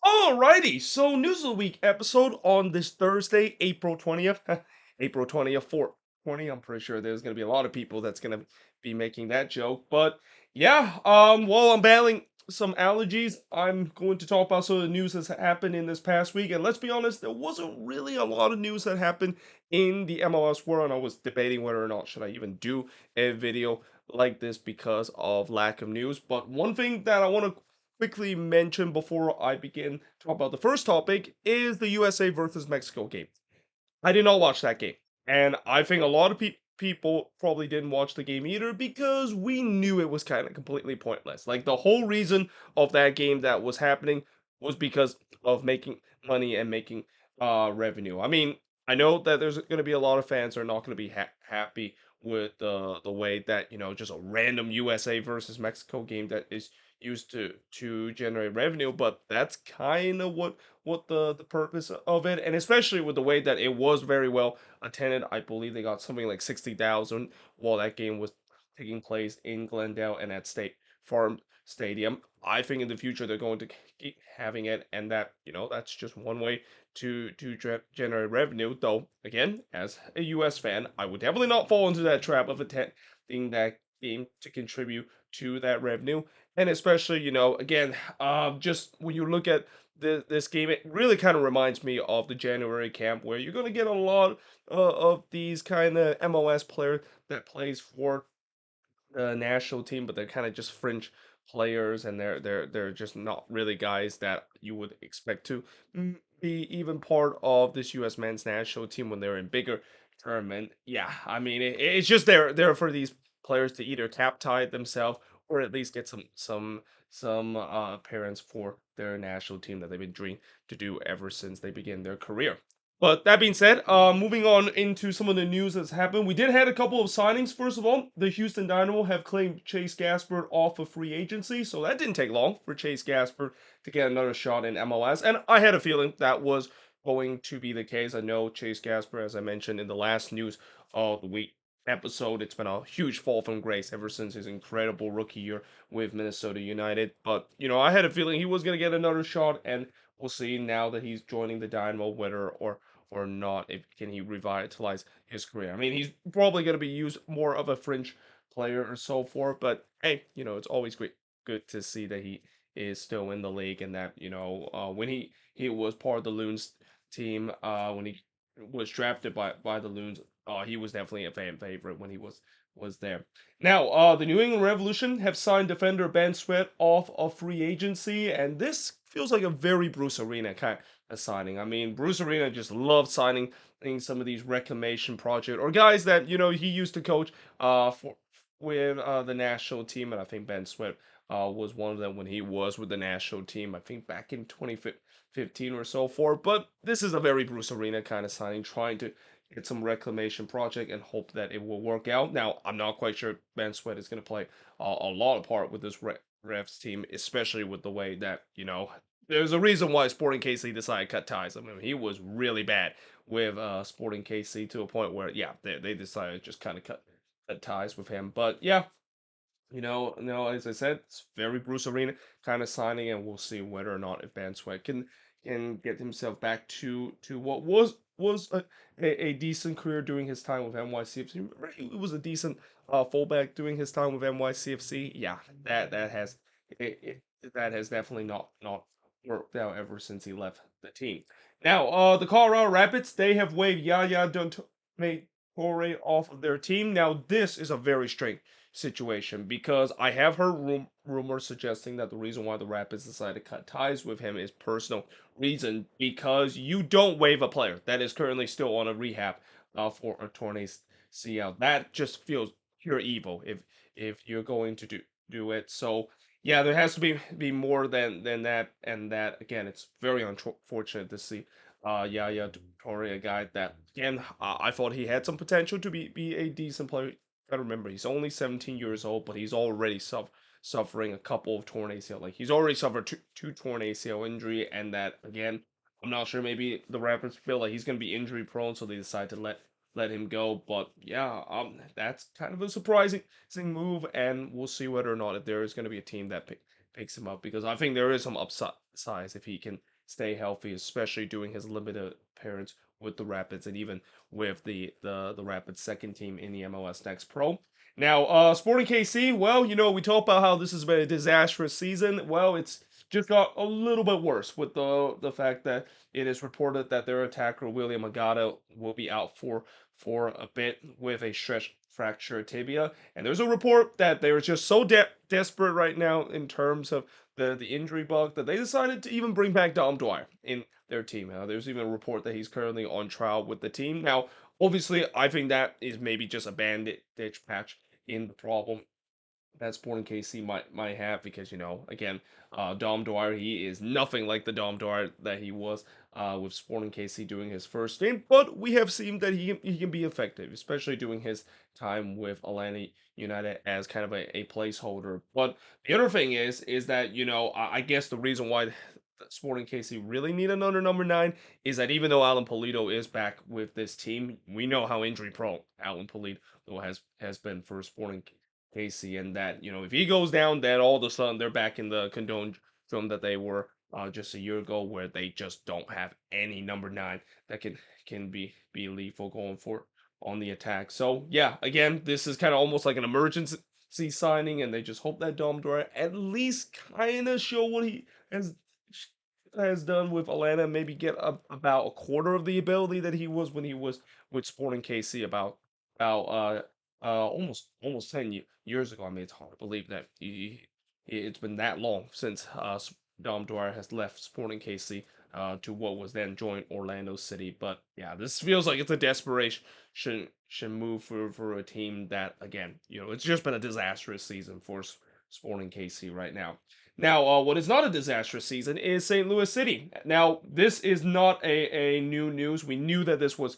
Alrighty, so News of the Week episode on this Thursday, April 20th. April 20th, 420. I'm pretty sure there's gonna be a lot of people that's gonna be making that joke. But yeah, while I'm battling some allergies, I'm going to talk about some of the news that's happened in this past week. And let's be honest, there wasn't really a lot of news that happened in the MLS world. And I was debating whether or not should I even do a video like this because of lack of news. But one thing that I want to quickly mention before I begin to talk about the first topic is the USA versus Mexico game. I did not watch that game, and I think a lot of people probably didn't watch the game either because we knew it was kind of completely pointless. Like the whole reason of that game that was happening was because of making money and making revenue. I mean, I know that there's going to be a lot of fans who are not going to be happy with the way that just a random USA versus Mexico game that is used to generate revenue, but that's kind of what the purpose of it, and especially with the way that it was very well attended. I believe they got something like 60,000 while that game was taking place in Glendale and at State Farm Stadium. I think in the future they're going to keep having it, and that's just one way to generate revenue. Though again, as a US fan, I would definitely not fall into that trap of attending that game to contribute to that revenue. And especially, again, just when you look at this game, it really kind of reminds me of the January camp where you're going to get a lot of these kind of MLS players that plays for the national team, but they're kind of just fringe players, and they're just not really guys that you would expect to be even part of this U.S. men's national team when they're in bigger tournament. Yeah, I mean it's just there for these players to either cap tie themselves or at least get some appearance for their national team that they've been dreaming to do ever since they began their career. But that being said, moving on into some of the news that's happened, we did have a couple of signings. First of all, the Houston Dynamo have claimed Chase Gaspard off of free agency, so that didn't take long for Chase Gaspard to get another shot in MLS, and I had a feeling that was going to be the case. I know Chase Gaspard, as I mentioned in the last news of the week episode, it's been a huge fall from grace ever since his incredible rookie year with Minnesota United. But I had a feeling he was going to get another shot, and we'll see now that he's joining the Dynamo whether or not if can he revitalize his career. I mean, he's probably going to be used more of a fringe player or so forth, but hey, it's always good to see that he is still in the league and that when he was part of the Loons team when he was drafted by the Loons, he was definitely a fan favorite when he was there. Now, the New England Revolution have signed defender Ben Sweat off of free agency, and this feels like a very Bruce Arena kind of signing. I mean, Bruce Arena just loves signing some of these reclamation project or guys that he used to coach for with the national team, and I think Ben Sweat was one of them when he was with the national team. I think back in 2015 or so forth. But this is a very Bruce Arena kind of signing, trying to get some reclamation project and hope that it will work out. Now, I'm not quite sure Ben Sweat is going to play a lot of part with this refs team, especially with the way that there's a reason why Sporting KC decided to cut ties. I mean, he was really bad with Sporting KC to a point where, yeah, they decided to just kind of cut ties with him. But yeah, as I said, it's very Bruce Arena kind of signing, and we'll see whether or not if Van Sweat can get himself back to what was a decent career during his time with NYCFC. Remember, he was a decent fullback during his time with NYCFC. Yeah, that has that has definitely not worked out ever since he left the team. Now, the Colorado Rapids, they have waived Yaya Torre off of their team. Now, this is a very strange situation because I have heard rumors suggesting that the reason why the Rapids decided to cut ties with him is personal reason because you don't waive a player that is currently still on a rehab for a torn ACL. That just feels pure evil if you're going to do it. So yeah, there has to be more than that, and that again, it's very unfortunate to see. Yeah, Torre, a guy that again, I thought he had some potential to be a decent player. Gotta remember, he's only 17 years old, but he's already suffering a couple of torn ACL. Like he's already suffered two torn ACL injury, and that again, I'm not sure. Maybe the Raptors feel like he's gonna be injury prone, so they decide to let him go. But yeah, that's kind of a surprising move, and we'll see whether or not if there is gonna be a team that picks him up because I think there is some upside if he stay healthy, especially doing his limited appearance with the Rapids and even with the Rapids second team in the MLS Next Pro. Now, Sporting KC, well, we talk about how this has been a disastrous season. Well, it's just got a little bit worse with the fact that it is reported that their attacker William Agata will be out for a bit with a stretch fracture tibia. And there's a report that they're just so desperate right now in terms of the injury bug that they decided to even bring back Dom Dwyer in their team. There's even a report that he's currently on trial with the team. Now, obviously, I think that is maybe just a bandage patch in the problem that Sporting KC might have because again, Dom Dwyer, he is nothing like the Dom Dwyer that he was with Sporting KC doing his first game, but we have seen that he can be effective, especially doing his time with Atlanta United as kind of a placeholder. But the other thing is that I guess the reason why Sporting KC really need another number 9 is that even though Alan Polito is back with this team, we know how injury prone Alan Polito has been for Sporting KC, and that if he goes down, then all of a sudden they're back in the condone zone that they were just a year ago, where they just don't have any number 9 that can be lethal going for on the attack. So yeah, again, this is kind of almost like an emergency signing, and they just hope that Dom Dwyer at least kind of show what he has done with Atlanta, maybe get about a quarter of the ability that he was when he was with Sporting KC about almost 10 years ago. I mean, it's hard to believe that it's been that long since Dom Dwyer has left Sporting KC to what was then joined Orlando City. But yeah, this feels like it's a desperation should move for a team that, again, it's just been a disastrous season for Sporting KC right now. Now, what is not a disastrous season is St. Louis City. Now, this is not a new news. We knew that this was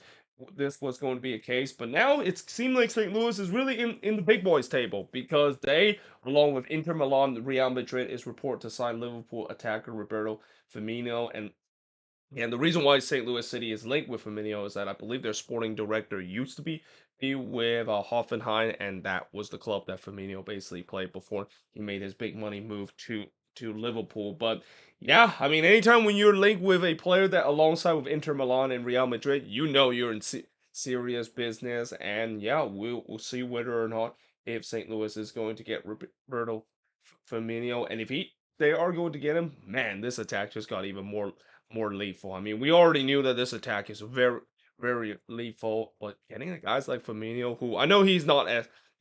going to be a case, but now it seems like St. Louis is really in the big boys table because they, along with Inter Milan, Real Madrid, is reported to sign Liverpool attacker Roberto Firmino, and the reason why St. Louis City is linked with Firmino is that I believe their sporting director used to be with Hoffenheim, and that was the club that Firmino basically played before he made his big money move to Liverpool. But yeah, I mean, anytime when you're linked with a player that alongside with Inter Milan and Real Madrid, you're in serious business. And yeah, we'll see whether or not if St. Louis is going to get Roberto Firmino, and if they are going to get him, man, this attack just got even more lethal. I mean, we already knew that this attack is very lethal, but getting a guys like Firmino, who I know he's not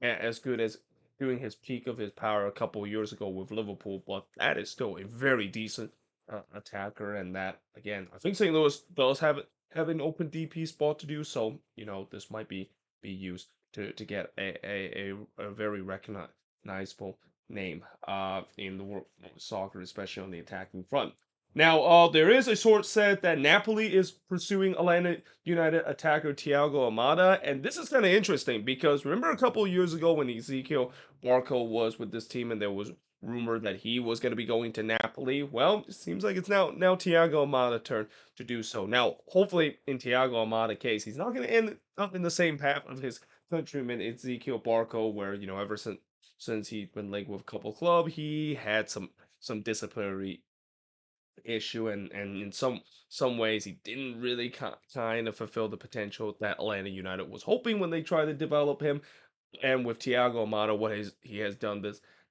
as good as doing his peak of his power a couple of years ago with Liverpool, but that is still a very decent attacker, and that again, I think St. Louis does have an open DP spot to do so. This might be used to get a very recognizable name in the world of soccer, especially on the attacking front. Now, there is a source said that Napoli is pursuing Atlanta United attacker Thiago Almada, and this is kind of interesting because remember a couple of years ago when Ezekiel Barco was with this team and there was rumor that he was going to be going to Napoli. Well, it seems like it's now Thiago Almada's turn to do so. Now, hopefully in Thiago Almada's case, he's not going to end up in the same path of his countryman Ezekiel Barco, where ever since he's been linked with a couple club, he had some disciplinary issue, and in some ways he didn't really kind of fulfill the potential that Atlanta United was hoping when they tried to develop him. And with Thiago Almada, he has done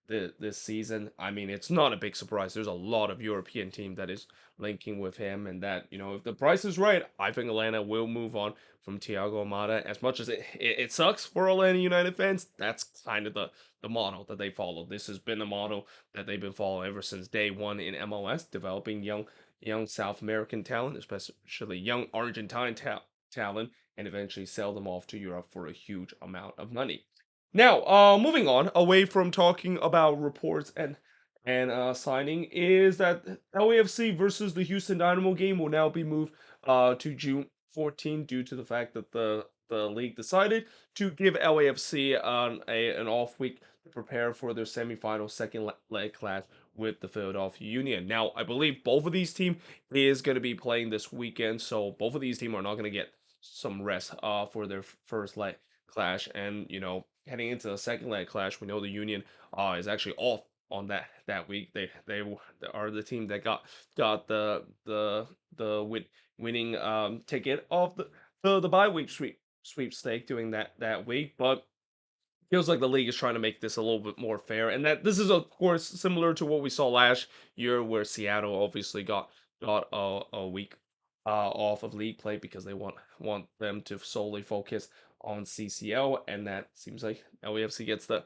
this season, I mean, it's not a big surprise. There's a lot of European team that is linking with him, and that if the price is right, I think Atlanta will move on from Thiago Almada. As much as it sucks for Atlanta United fans, that's kind of the model that they follow. This has been the model that they've been following ever since day one in MLS, developing young South American talent, especially young Argentine talent, and eventually sell them off to Europe for a huge amount of money. Now, moving on away from talking about reports and signing, is that LAFC versus the Houston Dynamo game will now be moved to June 14 due to the fact that the league decided to give LAFC an off week to prepare for their semifinal second leg clash with the Philadelphia Union. Now, I believe both of these teams is going to be playing this weekend, so both of these teams are not going to get some rest for their first leg clash. And heading into the second leg clash, we know the Union is actually off on that week. They are the team that got the winning ticket of the bye week sweepstake doing that week, but feels like the league is trying to make this a little bit more fair, and that this is of course similar to what we saw last year, where Seattle obviously got a week off of league play because they want them to solely focus on CCL, and that seems like LAFC gets the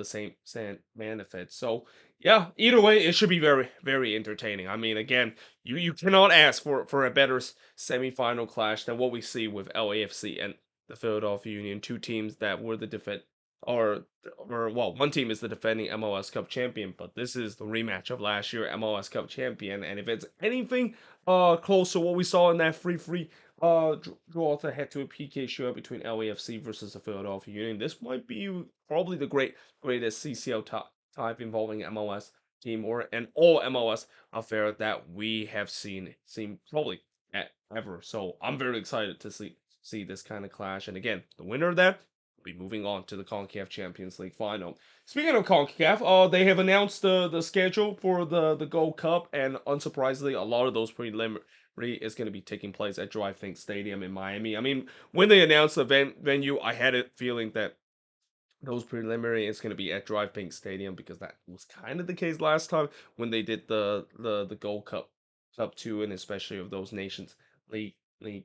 same benefit. So yeah, either way, it should be very entertaining. I mean, again, you cannot ask for a better semifinal clash than what we see with LAFC and the Philadelphia Union, two teams that were the defense or or well, one team is the defending MLS Cup champion, but this is the rematch of last year MLS Cup champion, and if it's anything close to what we saw in that free draw to head to a PK show between LAFC versus the Philadelphia Union, this might be probably the greatest CCL type involving MLS team or an all MLS affair that we have seen probably ever. So I'm very excited to see this kind of clash, and again, the winner of that be moving on to the CONCACAF Champions League final. Speaking of CONCACAF, they have announced the schedule for the Gold Cup, and unsurprisingly, a lot of those preliminary is going to be taking place at Drive Think Stadium in Miami. I mean, when they announced the venue, I had a feeling that those preliminary is going to be at Drive Pink Stadium because that was kind of the case last time when they did the Gold Cup 2, and especially of those Nations League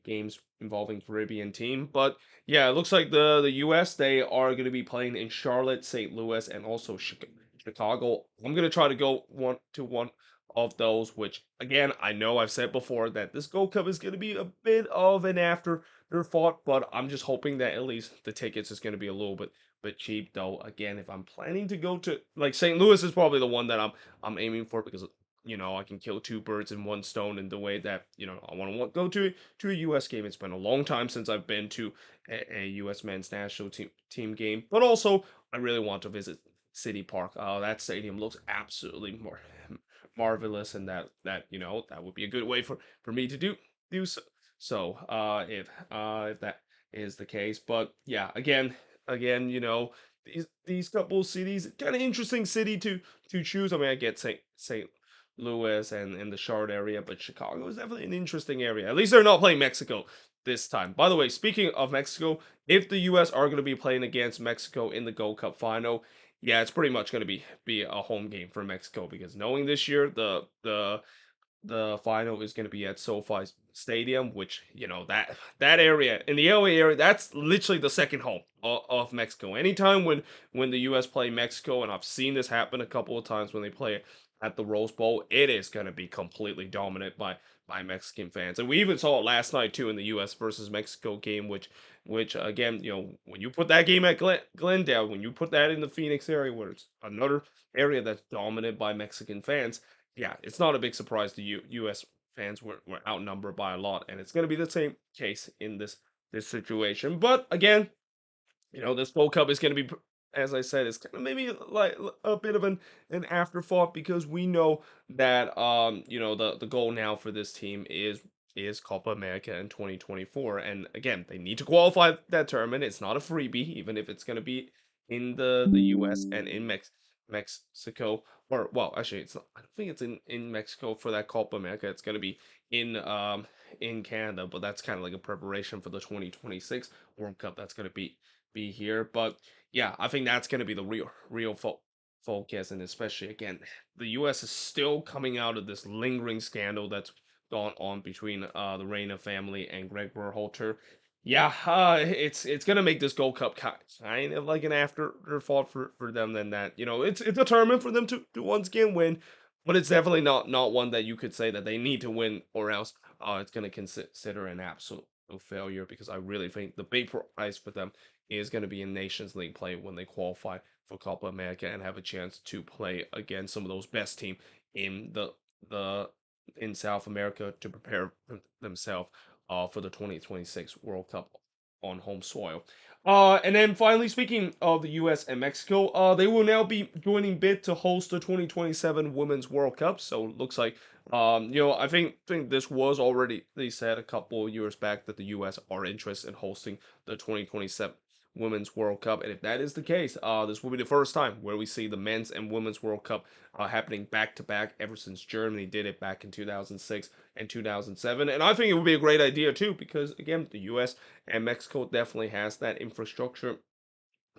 games involving Caribbean team. But yeah, it looks like the US, they are going to be playing in Charlotte, St. Louis, and also Chicago. I'm going to try to go one of those, which again, I know I've said before that this Gold Cup is going to be a bit of an afterthought, but I'm just hoping that at least the tickets is going to be a little bit cheap. Though again, if I'm planning to go to, like, St. Louis is probably the one that I'm aiming for, because I can kill two birds in one stone in the way that I want to go to a US game. It's been a long time since I've been to a US men's national team game, but also I really want to visit City Park. That stadium looks absolutely marvelous, and that would be a good way for me to do so. So if that is the case, but yeah, again, these couple cities, kind of interesting city to choose. I mean, I get St. Louis and the Charlotte area, but Chicago is definitely an interesting area. At least they're not playing Mexico this time. By the way, speaking of Mexico, if the US are going to be playing against Mexico in the Gold Cup final, yeah, it's pretty much going to be a home game for Mexico, because knowing this year the final is going to be at SoFi Stadium, which that area in the LA area, that's literally the second home of Mexico. Anytime when the US play Mexico, and I've seen this happen a couple of times when they play at the Rose Bowl, it is going to be completely dominant by Mexican fans. And we even saw it last night too in the US versus Mexico game, which again, when you put that game at Glendale, when you put that in the Phoenix area, where it's another area that's dominated by Mexican fans, yeah, it's not a big surprise the U.S. fans were outnumbered by a lot, and it's going to be the same case in this situation. But again, this Gold Cup is going to be, as I said, it's kind of maybe like a bit of an afterthought, because we know that the goal now for this team is Copa America in 2024, and again, they need to qualify that tournament. It's not a freebie, even if it's going to be in the U.S. and in Mexico, or well, actually, it's not, I don't think it's in Mexico for that Copa America. It's going to be in Canada, but that's kind of like a preparation for the 2026 World Cup that's going to be here. But yeah, I think that's going to be the real focus, and especially again, the U.S. is still coming out of this lingering scandal that's gone on between the Reina family and Greg Berhalter. Yeah, it's gonna make this Gold Cup kind of like an afterthought for them. Than that, it's a tournament for them to once again win, but it's definitely not one that you could say that they need to win, or else it's gonna consider an absolute failure, because I really think the big prize for them is going to be in Nations League play when they qualify for Copa America and have a chance to play against some of those best team in the in South America to prepare themselves for the 2026 World Cup on home soil. And then finally, speaking of the U.S. and Mexico, they will now be joining bid to host the 2027 Women's World Cup. So it looks like, I think this was already, they said a couple of years back, that the U.S. are interested in hosting the 2027 Women's World Cup. And if that is the case, this will be the first time where we see the Men's and Women's World Cup happening back to back ever since Germany did it back in 2006 and 2007. And I think it would be a great idea too, because again, the US and Mexico definitely has that infrastructure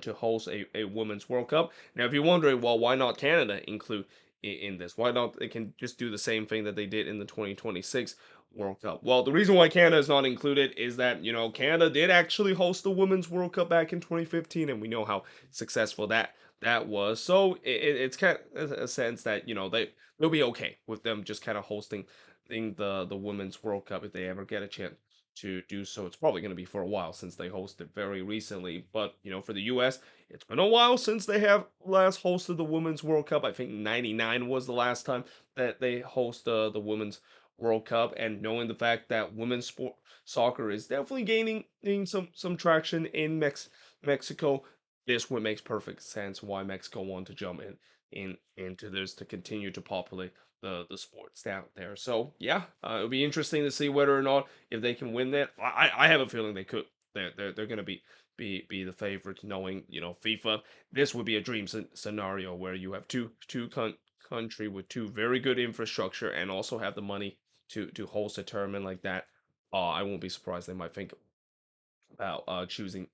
to host a women's World Cup. Now, if you're wondering, well, why not Canada include in this? Why not they can just do the same thing that they did in the 2026 World Cup? Well, the reason why Canada is not included is that, Canada did actually host the Women's World Cup back in 2015, and we know how successful that was. So it's kind of a sense that, they'll be okay with them just kind of hosting the Women's World Cup if they ever get a chance to do so. It's probably going to be for a while since they hosted very recently. But, for the US, it's been a while since they have last hosted the Women's World Cup. I think 99 was the last time that they host the Women's World Cup. And knowing the fact that women's soccer is definitely gaining some traction in Mexico, this would makes perfect sense why Mexico wanted to jump into this to continue to populate the sports down there. So yeah, it'll be interesting to see whether or not if they can win that. I have a feeling they could. They're gonna be the favorites, knowing FIFA. This would be a dream scenario where you have country with two very good infrastructure and also have the money to host a tournament like that. I won't be surprised they might think about choosing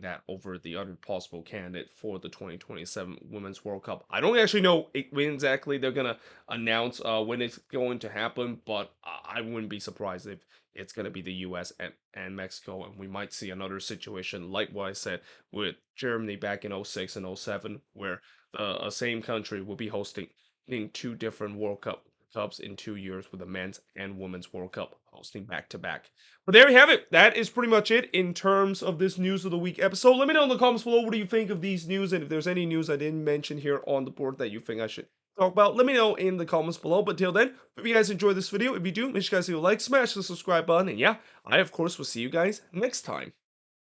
that over the other possible candidate for the 2027 Women's World Cup. I don't actually know when exactly they're gonna announce when it's going to happen, but I wouldn't be surprised if it's gonna be the U.S. and Mexico, and we might see another situation like what I said with Germany back in '06 and '07, where the same country will be hosting in two different World Cups in 2 years, with the men's and women's World Cup hosting back to back. But there you have it. That is pretty much it in terms of this News of the Week episode. Let me know in the comments below what do you think of these news, and if there's any news I didn't mention here on the board that you think I should talk about, let me know in the comments below. But till then, if you guys enjoyed this video, if you do, make sure you guys leave a like, smash the subscribe button, and yeah, I of course will see you guys next time.